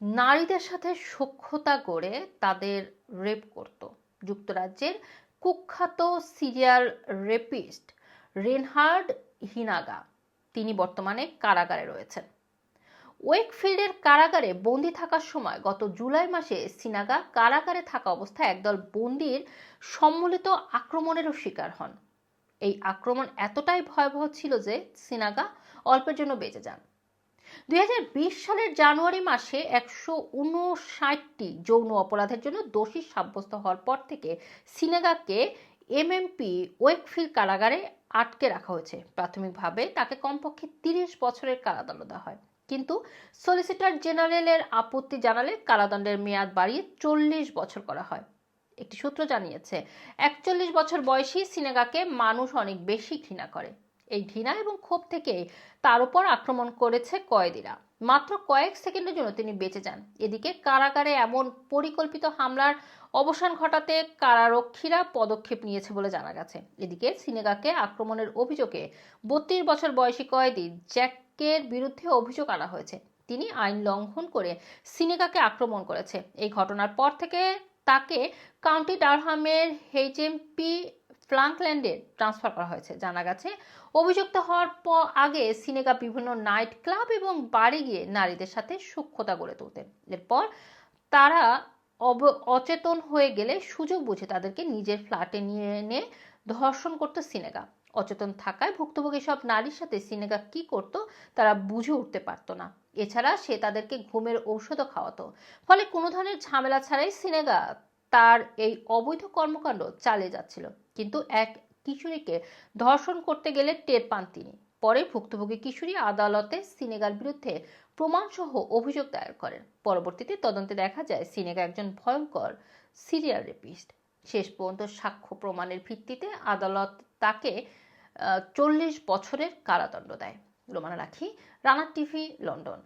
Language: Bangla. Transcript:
নারীদের সাথে সখ্যতা করে তাদের রেপ করত। যুক্তরাজ্যের কুখ্যাত সিরিয়াল রেপিস্ট রেনহার্ড হিনাগা, তিনি বর্তমানে কারাগারে রয়েছেন। ওয়েকফিল্ডের কারাগারে বন্দি থাকার সময় গত জুলাই মাসে সিনাগা কারাগারে থাকা অবস্থায় একদল বন্দির সম্মিলিত আক্রমণেরও শিকার হন। এই আক্রমণ এতটাই ভয়াবহ ছিল যে সিনাগা অল্পের জন্য বেঁচে যান। 2020 সালের জানুয়ারি মাসে 159টি যৌন অপরাধের জন্য দোষী সাব্যস্ত হওয়ার পর থেকে সিনাগাকে এমএমপি ওয়েকফিল্ড কারাগারে আটকে রাখা হয়েছে। প্রাথমিকভাবে তাকে কমপক্ষে 30 বছরের কারাদণ্ড দেওয়া হয়, কিন্তু সলিসিটর জেনারেলের আপত্তি জানালে কারাদণ্ডের মেয়াদ বাড়িয়ে 40 বছর করা হয়। একটি সূত্র জানিয়েছে 41 বছর বয়সী সিনাগাকে মানুষ অনেক বেশি ঘৃণা করে। এই ঘৃণা এবং ক্ষোভ থেকে তার উপর আক্রমণ করেছে কয়েদিরা। মাত্র কয়েক সেকেন্ডের জন্য তিনি বেঁচে যান। এদিকে কারাগারে এমন পরিকল্পিত হামলার অবসান ঘটাতে কারারক্ষীরা পদক্ষেপ নিয়েছে বলে জানা গেছে। এদিকে সিনাগাকে আক্রমণের অভিযোগে 32 বছর বয়সী কয়েদি জ্যাকের বিরুদ্ধে অভিযোগ আনা হয়েছে। তিনি আইন লঙ্ঘন করে সিনাগাকে আক্রমণ করেছে। এই ঘটনার পর থেকে তাকে কাউন্টি ডারহামের এইচএমপি ফ্লাঙ্কল্যান্ডে ট্রান্সফার করা হয়েছে। জানা গেছে অভিযুক্ত হওয়ার আগে সিনাগা বিভিন্ন নাইট ক্লাব এবং বাড়ি গিয়ে নারীদের সাথে সখ্যতা গড়ে তুলতেন। এরপর তারা অচেতন হয়ে গেলে সুযোগ বুঝে তাদেরকে নিজের ফ্ল্যাটে নিয়ে এনে ধর্ষণ করত সিনাগা। অচেতন থাকায় ভুক্তভোগী সব নারীর সাথে সিনাগা কি করত তারা বুঝে উঠতে পারত না। এছাড়া সে তাদেরকে ঘুমের ঔষধও খাওয়াতো। ফলে কোনো ধরনের ঝামেলা ছাড়াই সিনাগা তার এই অবৈধ কর্মকাণ্ড চালিয়ে যাচ্ছিল। কিন্তু এক কিশোরীকে ধর্ষণ করতে গেলে টের পান তিনি। পরে ভুক্তভোগী কিশোরী আদালতে সিনাগার বিরুদ্ধে প্রমাণসহ অভিযোগ দায়ের করেন। পরবর্তীতে তদন্তে দেখা যায় সিনাগা একজন ভয়ঙ্কর সিরিয়াল রেপিস্ট। শেষ পর্যন্ত সাক্ষ্য প্রমাণের ভিত্তিতে আদালত তাকে 40 বছরের কারাদণ্ড দেয়। রোমানা রাখি, রানা টিভি, লন্ডন।